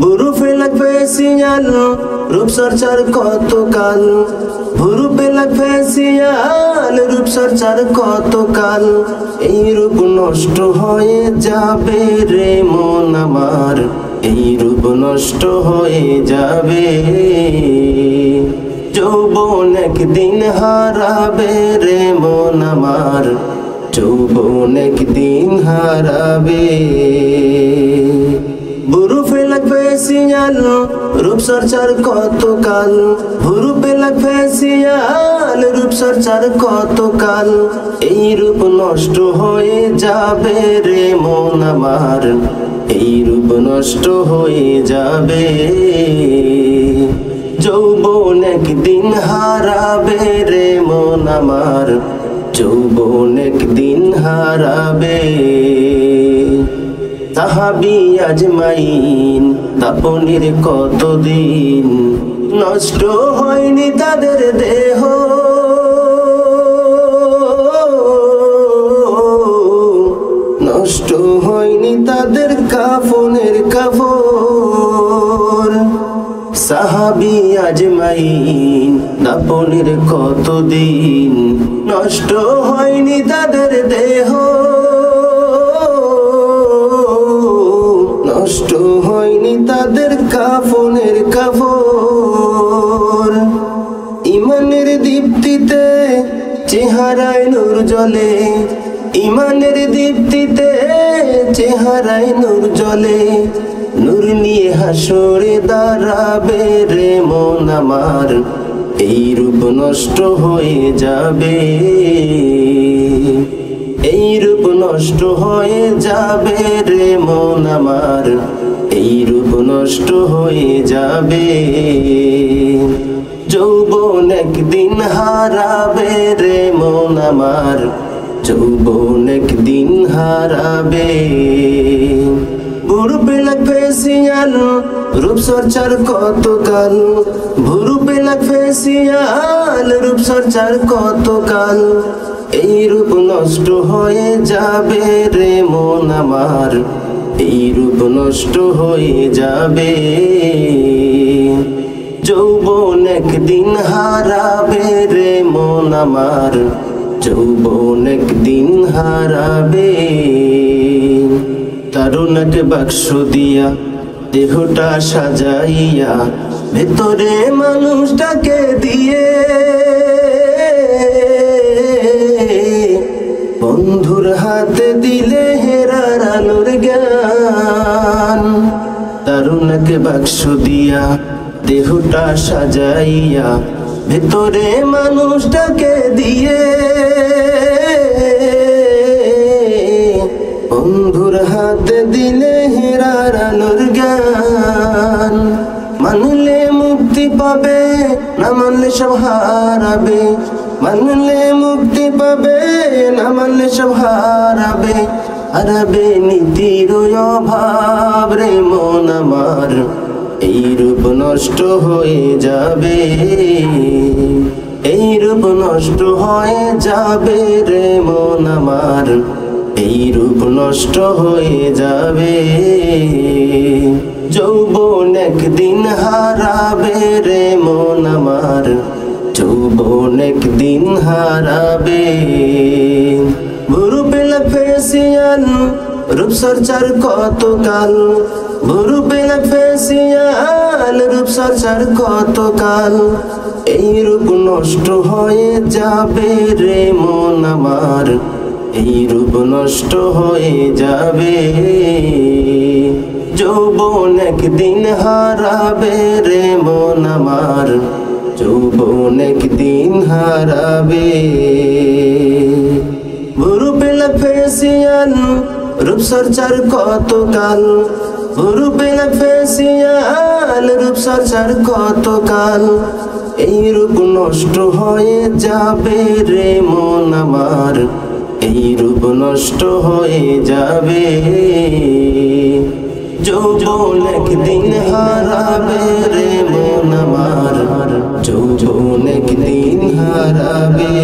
বুরুপে লাগবে সিয়াল রূপচর্চার কতকাল, বুরুপে লাগবে সিয়াল রূপচর্চার কতকাল। এই রূপ নষ্ট হয়ে যাবে রে মন আমার, এই রূপ নষ্ট হয়ে যাবে। যৌবন একদিন হারাবে রে মন আমার, যৌবন একদিন হারাবে। বুরুপে লাগবে সিয়াল রূপচর্চার কতকাল, বুরুপে লাগবে সিয়াল রূপচর্চার কতকাল। এই রূপ নষ্ট হয়ে যাবে রে মন আমার, এই রূপ নষ্ট হয়ে যাবে। যৌবন একদিন হারাবে রে মন আমার, যৌবন একদিন হারাবে। সাহাবী আজমাইন তাপনের কতদিন, নষ্ট হয়নি তাদের দেহ, নষ্ট হয়নি তাদের কাফনের কাফর। সাহাবী আজমাইন তাপনের কতদিন, নষ্ট হয়নি তাদের দেহ, নষ্ট হয়নি তাদের কাফনের কাফর। ইমানের দীপ্তিতে চেহারায় নূর জ্বলে, ইমানের দীপ্তিতে চেহারায় নূর জ্বলে। নূর নিয়ে হাসরে দাঁড়াবে রে মন আমার, এই রূপ নষ্ট হয়ে যাবে, এই রূপ নষ্ট হয়ে যাবে রে মন আমার, এই রূপ নষ্ট হয়ে যাবে। যৌবন একদিন হারাবে রে মন আমার, যৌবন একদিন হারাবে। বুরুপে লাগবে সিয়াল রূপচর্চার কতকাল, বুরুপে লাগবে সিয়াল রূপচর্চার কতকাল। এই রূপ নষ্ট হয়ে যাবে রে মন আমার, এই রূপ নষ্ট হয়ে যাবে। যৌবন একদিন হারাবে রে মন আমার, যৌবন একদিন হারাবে। তারুণক বাক্স দিয়া দেহটা সাজাইয়া, ভেতরে মানুষটাকে দিয়ে, বন্ধুর হাতে দিলে হেরার আলোর জ্ঞান। তারুণক বাক্স দিয়া দেহটা সাজাইয়া, ভেতরে মানুষটাকে দিয়ে, বন্ধুর হাতে দিলে হেরার আলোর জ্ঞান। মানলে মুক্তি পাবে, না মানলে সব হারাবে, মানলে মুক্তি পাবে, না মানলে সব হারাবে। হারাবে নীতির অভাব রে মন আমার, এই রূপ নষ্ট হয়ে যাবে, এই রূপ নষ্ট হয়ে যাবে রে মন আমার, এই রূপ নষ্ট হয়ে যাবে। যৌবন একদিন হারাবে রে মন আমার, যৌবন একদিন হারাবে। বুরুপে লাগবে সিয়াল রূপচর্চার কতকাল, বুরুপে লাগবে সিয়াল রূপচর্চার কতকাল। এই রূপ নষ্ট হয়ে যাবে রে মন আমার, এই রূপ নষ্ট হয়ে যাবে। যৌবন একদিন হারাবে রে মন আমার, যৌবন একদিন হারাবে। বুরুপে লাগবে সিয়াল রূপচর্চার কতকাল, বুরুপে লাগবে সিয়াল রূপচর্চার কতকাল। এই রূপ নষ্ট হয়ে যাবে রে মন আমার, এই রূপ নষ্ট হয়ে যাবে। যৌবন একদিন হারাবে রে মন আমার, যৌবন একদিন হারাবে।